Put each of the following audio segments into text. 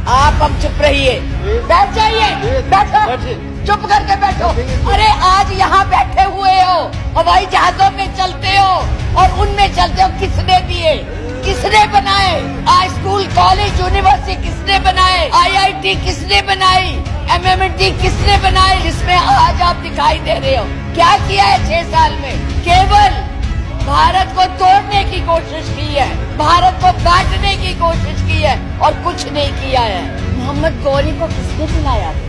आप अब चुप रहिए, बैठ जाइए, बैठो, चुप करके बैठो। अरे आज यहाँ बैठे हुए हो, हवाई जहाजों में चलते हो और उनमें चलते हो, किसने दिए, किसने बनाए? आज स्कूल कॉलेज यूनिवर्सिटी किसने बनाए? IIT किसने बनाई? MMT किसने बनाए? जिसमें आज आप दिखाई दे रहे हो। क्या किया है 6 साल में? केवल भारत को तोड़ने की कोशिश की है, भारत को बांटने की कोशिश की है और कुछ नहीं किया है। मोहम्मद गौरी को किसने बुलाया था?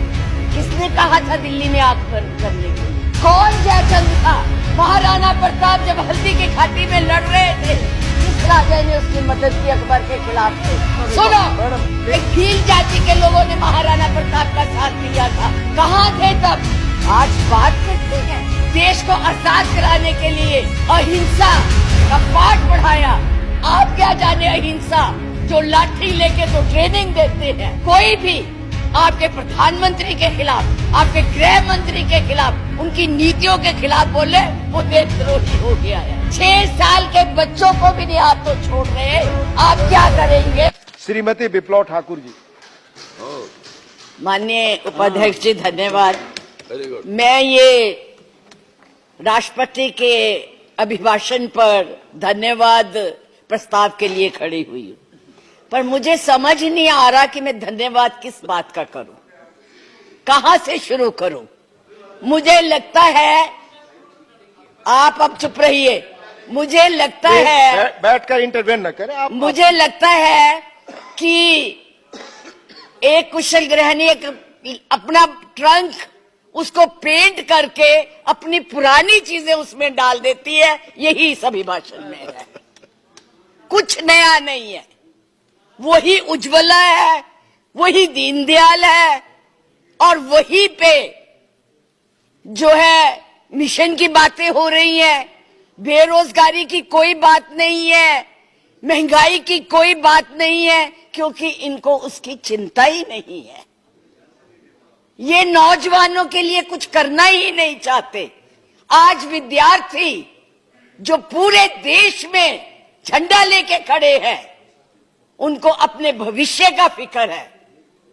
किसने कहा था दिल्ली में आग बंद करने के लिए? कौन जयचंद था? महाराणा प्रताप जब हल्दी की घाटी में लड़ रहे थे, किस राजा ने उसकी मदद की अकबर के खिलाफ थे? सुनो, एक भील जाति के लोगों ने महाराणा प्रताप का साथ दिया था, कहाँ थे तब? आज बात करते हैं देश को आजाद कराने के लिए अहिंसा का पाठ पढ़ाया। आप क्या जाने अहिंसा, जो लाठी लेके तो ट्रेनिंग देते हैं। कोई भी आपके प्रधानमंत्री के खिलाफ, आपके गृह मंत्री के खिलाफ, उनकी नीतियों के खिलाफ बोले, वो देशद्रोही हो गया है। 6 साल के बच्चों को भी नहीं आप तो छोड़ रहे, आप क्या करेंगे? श्रीमती विप्लव ठाकुर जी। माननीय उपाध्यक्ष जी, धन्यवाद। मैं ये राष्ट्रपति के अभिभाषण पर धन्यवाद प्रस्ताव के लिए खड़ी हुई हूँ, पर मुझे समझ नहीं आ रहा कि मैं धन्यवाद किस बात का करूं, कहां से शुरू करूं। मुझे लगता है, आप अब चुप रहिए, मुझे लगता है बैठकर इंटरवेन न करें आप। मुझे लगता है कि एक कुशल गृहिणी अपना ट्रंक उसको पेंट करके अपनी पुरानी चीजें उसमें डाल देती है, यही इस अभिभाषण में है। कुछ नया नहीं है, वही उज्ज्वला है, वही दीनदयाल है और वही पे जो है मिशन की बातें हो रही हैं। बेरोजगारी की कोई बात नहीं है, महंगाई की कोई बात नहीं है, क्योंकि इनको उसकी चिंता ही नहीं है। ये नौजवानों के लिए कुछ करना ही नहीं चाहते। आज विद्यार्थी जो पूरे देश में झंडा लेके खड़े हैं, उनको अपने भविष्य का फिक्र है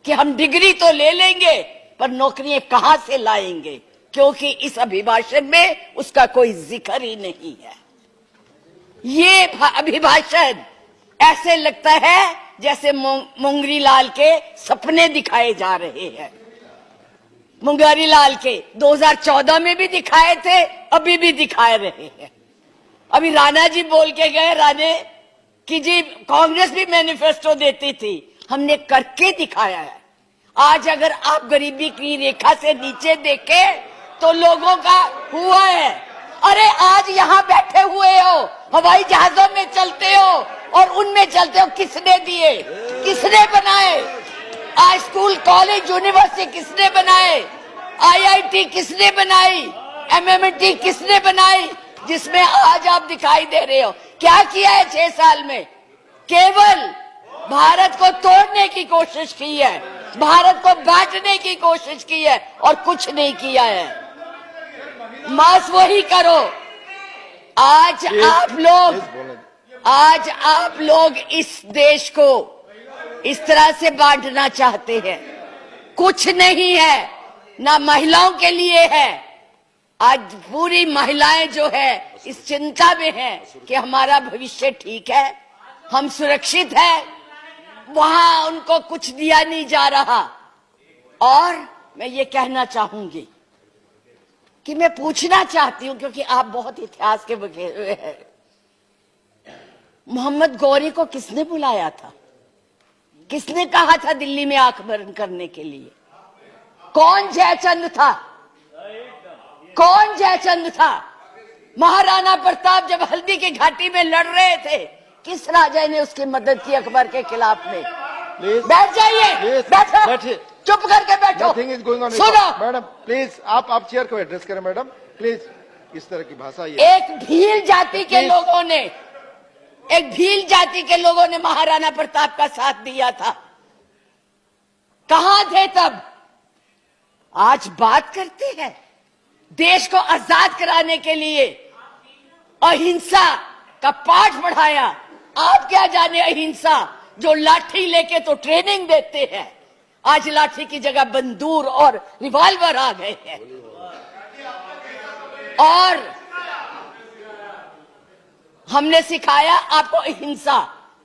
कि हम डिग्री तो ले लेंगे पर नौकरियां कहां से लाएंगे, क्योंकि इस अभिभाषण में उसका कोई जिक्र ही नहीं है। ये अभिभाषण ऐसे लगता है जैसे मुंगरी लाल के सपने दिखाए जा रहे हैं। मुंगरी लाल के 2014 में भी दिखाए थे, अभी भी दिखाए रहे हैं। अभी राणा जी बोल के गए, राणे कि जी कांग्रेस भी मैनिफेस्टो देती थी, हमने करके दिखाया है। आज अगर आप गरीबी की रेखा से नीचे देखें तो लोगों का हुआ है। अरे आज यहाँ बैठे हुए हो, हवाई जहाजों में चलते हो और उनमें चलते हो, किसने दिए, किसने बनाए? आज स्कूल कॉलेज यूनिवर्सिटी किसने बनाए? IIT किसने बनाई? MMT किसने बनाई? जिसमें आज आप दिखाई दे रहे हो। क्या किया है 6 साल में? केवल भारत को तोड़ने की कोशिश की है, भारत को बांटने की कोशिश की है और कुछ नहीं किया है। मास वही करो। आज आप लोग इस देश को इस तरह से बांटना चाहते हैं। कुछ नहीं है, ना महिलाओं के लिए है। आज पूरी महिलाएं जो है इस चिंता में है कि हमारा भविष्य ठीक है, हम सुरक्षित है, वहां उनको कुछ दिया नहीं जा रहा। और मैं ये कहना चाहूंगी कि मैं पूछना चाहती हूं, क्योंकि आप बहुत इतिहास के बखे हुए हैं, मोहम्मद गौरी को किसने बुलाया था? किसने कहा था दिल्ली में आंख बंद करने के लिए? कौन जयचंद था? कौन जयचंद था? महाराणा प्रताप जब हल्दी की घाटी में लड़ रहे थे, किस राजा ने उसकी मदद की अकबर के खिलाफ में? बैठ जाइए, बैठो, चुप करके बैठो। सुनो मैडम, प्लीज आप चेयर को एड्रेस करें मैडम, प्लीज। इस तरह की भाषा एक भील जाति के लोगों ने, एक भील जाति के लोगों ने महाराणा प्रताप का साथ दिया था, कहां थे तब? आज बात करते हैं देश को आजाद कराने के लिए अहिंसा का पाठ पढ़ाया। आप क्या जाने अहिंसा, जो लाठी लेके तो ट्रेनिंग देते हैं, आज लाठी की जगह बंदूक और रिवॉल्वर आ गए हैं। और हमने सिखाया आपको हिंसा,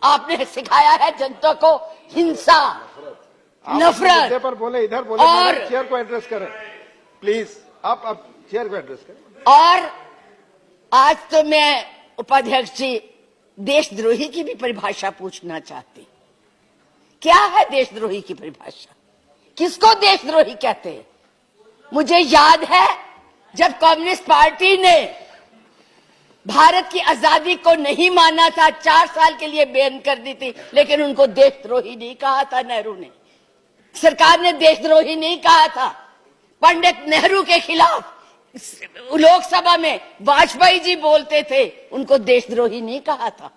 आपने सिखाया है जनता को हिंसा, नफरत। मुद्दे पर बोले, इधर बोले, और चेयर को एड्रेस करें प्लीज। आप चेयर को एड्रेस करें। और आज तो मैं उपाध्यक्ष जी देशद्रोही की भी परिभाषा पूछना चाहती। क्या है देशद्रोही की परिभाषा? किसको देशद्रोही कहते हैं? मुझे याद है जब कम्युनिस्ट पार्टी ने भारत की आजादी को नहीं माना था, 4 साल के लिए बैन कर दी थी, लेकिन उनको देशद्रोही नहीं कहा था नेहरू ने। सरकार ने देशद्रोही नहीं कहा था। पंडित नेहरू के खिलाफ लोकसभा में वाजपेयी जी बोलते थे, उनको देशद्रोही नहीं कहा था।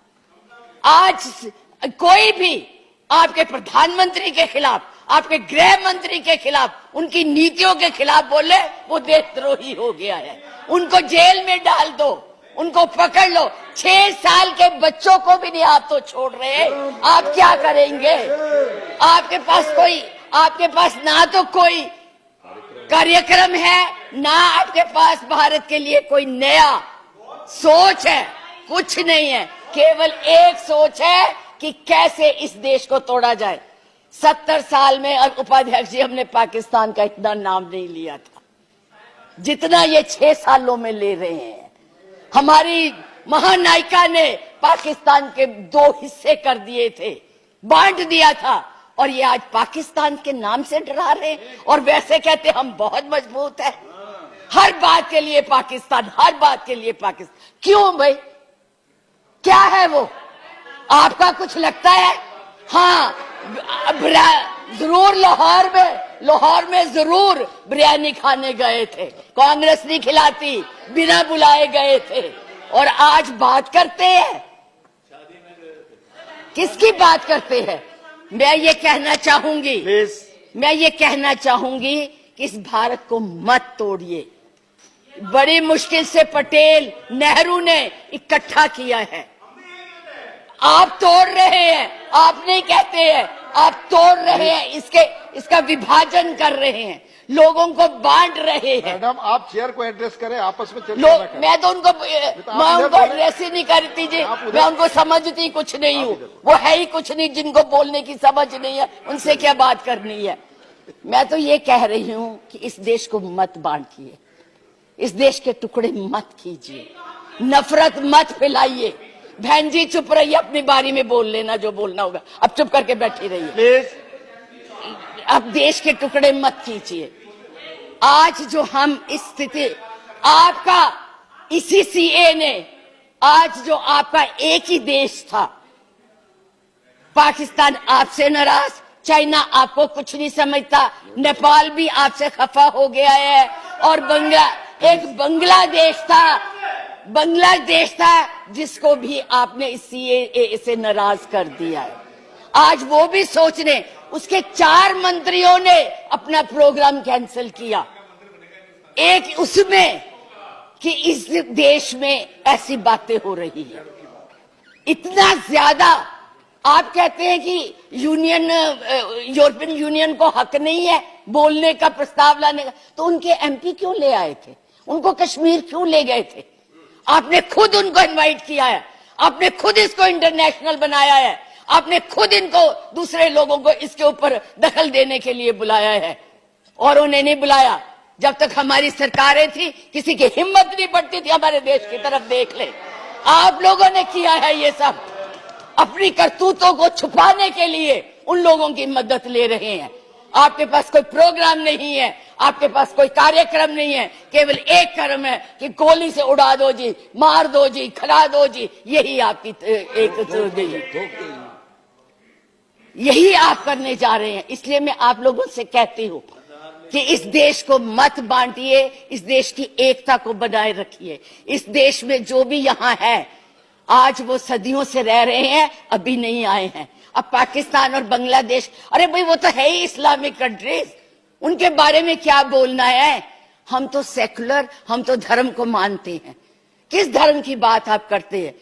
आज कोई भी आपके प्रधानमंत्री के खिलाफ, आपके गृह मंत्री के खिलाफ, उनकी नीतियों के खिलाफ बोले, वो देशद्रोही हो गया है। उनको जेल में डाल दो, उनको पकड़ लो। 6 साल के बच्चों को भी नहीं आप तो छोड़ रहे। आप क्या करेंगे? आपके पास ना तो कोई कार्यक्रम है, ना आपके पास भारत के लिए कोई नया सोच है, कुछ नहीं है। केवल एक सोच है कि कैसे इस देश को तोड़ा जाए। 70 साल में उपाध्यक्ष जी हमने पाकिस्तान का इतना नाम नहीं लिया था जितना ये 6 सालों में ले रहे हैं। हमारी महानायिका ने पाकिस्तान के 2 हिस्से कर दिए थे, बांट दिया था, और ये आज पाकिस्तान के नाम से डरा रहे हैं। और वैसे कहते हम बहुत मजबूत है, हर बात के लिए पाकिस्तान, हर बात के लिए पाकिस्तान। क्यों भाई? क्या है वो? आपका कुछ लगता है? हाँ, जरूर लाहौर में जरूर बिरयानी खाने गए थे, कांग्रेस नहीं खिलाती, बिना बुलाए गए थे। और आज बात करते हैं, किसकी बात करते हैं? मैं ये कहना चाहूंगी कि इस भारत को मत तोड़िए। बड़ी मुश्किल से पटेल नेहरू ने इकट्ठा किया है, आप तोड़ रहे हैं। आप नहीं कहते हैं, आप तोड़ रहे हैं, इसका विभाजन कर रहे हैं, लोगों को बांट रहे हैं। मैडम आप चेयर को एड्रेस करें, आपस में चर्चा करें। मैं उनको एड्रेस ही नहीं करती जी, मैं उनको समझती कुछ नहीं हूँ। वो है ही कुछ नहीं, जिनको बोलने की समझ नहीं है, उनसे क्या बात करनी है। मैं तो ये कह रही हूँ कि इस देश को मत बांटिए, इस देश के टुकड़े मत कीजिए, नफरत मत फैलाइए। बहन जी चुप रहिए, अपनी बारी में बोल लेना जो बोलना होगा, अब चुप करके बैठी रहिए प्लीज। अब देश के टुकड़े मत कीजिए। आज जो हम इस स्थिति, आपका इसी सीए ने, आज जो आपका एक ही देश था, पाकिस्तान आपसे नाराज, चाइना आपको कुछ नहीं समझता, नेपाल भी आपसे खफा हो गया है, और बांग्लादेश था जिसको भी आपने इस सीएए से नाराज कर दिया है। आज वो भी सोचने, उसके 4 मंत्रियों ने अपना प्रोग्राम कैंसिल किया, एक उसमें कि इस देश में ऐसी बातें हो रही है। इतना ज्यादा आप कहते हैं कि यूरोपियन यूनियन को हक नहीं है बोलने का, प्रस्ताव लाने का, तो उनके एमपी क्यों ले आए थे? उनको कश्मीर क्यों ले गए थे? आपने खुद उनको इनवाइट किया है, आपने खुद इसको इंटरनेशनल बनाया है, आपने खुद इनको, दूसरे लोगों को इसके ऊपर दखल देने के लिए बुलाया है। और उन्हें नहीं बुलाया जब तक हमारी सरकारें थी, किसी की हिम्मत नहीं पड़ती थी हमारे देश की तरफ देख ले। आप लोगों ने किया है ये सब, अपनी करतूतों को छुपाने के लिए उन लोगों की मदद ले रहे हैं। आपके पास कोई प्रोग्राम नहीं है, आपके पास कोई कार्यक्रम नहीं है, केवल एक कर्म है कि गोली से उड़ा दो जी, मार दो जी, खिला दो जी, यही आपकी यही आप करने जा रहे हैं। इसलिए मैं आप लोगों से कहती हूं कि इस देश को मत बांटिए, इस देश की एकता को बनाए रखिए। इस देश में जो भी यहाँ है, आज वो सदियों से रह रहे हैं, अभी नहीं आए हैं। अब पाकिस्तान और बांग्लादेश, अरे भाई वो तो है ही इस्लामिक कंट्रीज, उनके बारे में क्या बोलना है? हम तो सेकुलर, हम तो धर्म को मानते हैं। किस धर्म की बात आप करते हैं?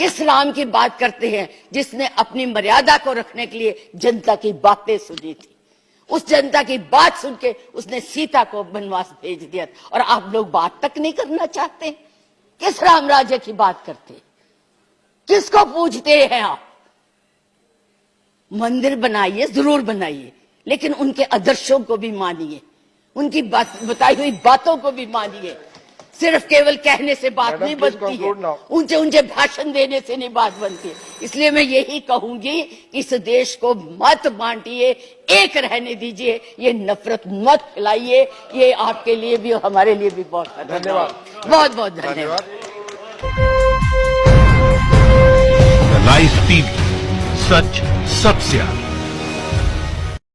किस राम की बात करते हैं जिसने अपनी मर्यादा को रखने के लिए जनता की बातें सुनी थी? उस जनता की बात सुन के उसने सीता को वनवास भेज दिया और आप लोग बात तक नहीं करना चाहते। किस राम राज्य की बात करते? किसको पूछते हैं आप? मंदिर बनाइए, जरूर बनाइए, लेकिन उनके आदर्शों को भी मानिए, उनकी बताई हुई बातों को भी मानिए। सिर्फ केवल कहने से बात Madam, नहीं please बनती है, conclude now. ऊंचे ऊंचे भाषण देने से नहीं बात बनती है। इसलिए मैं यही कहूंगी कि इस देश को मत बांटिए, एक रहने दीजिए, ये नफरत मत फैलाइए। ये आपके लिए भी और हमारे लिए भी बहुत धन्यवाद। बहुत बहुत धन्यवाद। लाइव टीवी, सच सबसे आगे।